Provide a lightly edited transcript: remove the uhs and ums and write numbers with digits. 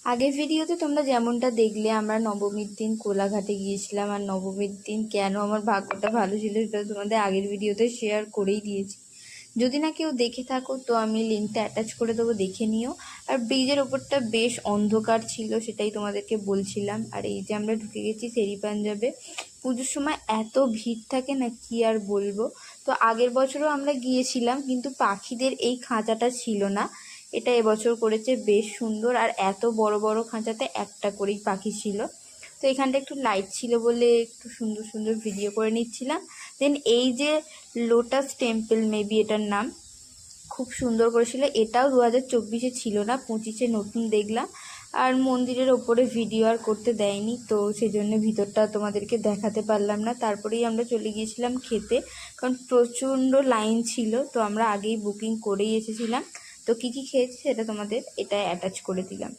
আগের ভিডিওতে তোমরা যেমনটা দেখলে আমরা নবমীর দিন কোলাঘাটে গিয়েছিলাম, আর নবমীর দিন কেন আমার ভাগ্যটা ভালো ছিল সেটা তোমাদের আগের ভিডিওতে শেয়ার করেই দিয়েছি। যদি না কেউ দেখে থাকো তো আমি লিঙ্কটা অ্যাটাচ করে দেবো, দেখে নিও। আর ব্রিজের ওপরটা বেশ অন্ধকার ছিল, সেটাই তোমাদেরকে বলছিলাম। আর এই যে আমরা ঢুকে গেছি শেরি পাঞ্জাবে। পুজোর সময় এত ভিড় থাকে না, কি আর বলবো। তো আগের বছরও আমরা গিয়েছিলাম, কিন্তু পাখিদের এই খাঁচাটা ছিল না। এটা এবছর করেছে, বেশ সুন্দর। আর এত বড় বড় খাঁচাতে একটা করেই পাখি ছিল। তো এখানটা একটু লাইট ছিল বলে একটু সুন্দর সুন্দর ভিডিও করে নিচ্ছিলাম। দেন এই যে লোটাস টেম্পল, মেবি এটার নাম, খুব সুন্দর করেছিল। এটাও 2024-এ ছিল না, 25-এ নতুন দেখলাম। আর মন্দিরের ওপরে ভিডিও আর করতে দেয়নি, তো সেজন্য ভিতরটা তোমাদেরকে দেখাতে পারলাম না। তারপরেই আমরা চলে গিয়েছিলাম খেতে, কারণ প্রচণ্ড লাইন ছিল। তো আমরা আগেই বুকিং করেই এসেছিলাম। তো কী কী খেয়েছি সেটা তোমাদের এটা অ্যাটাচ করে দিলাম।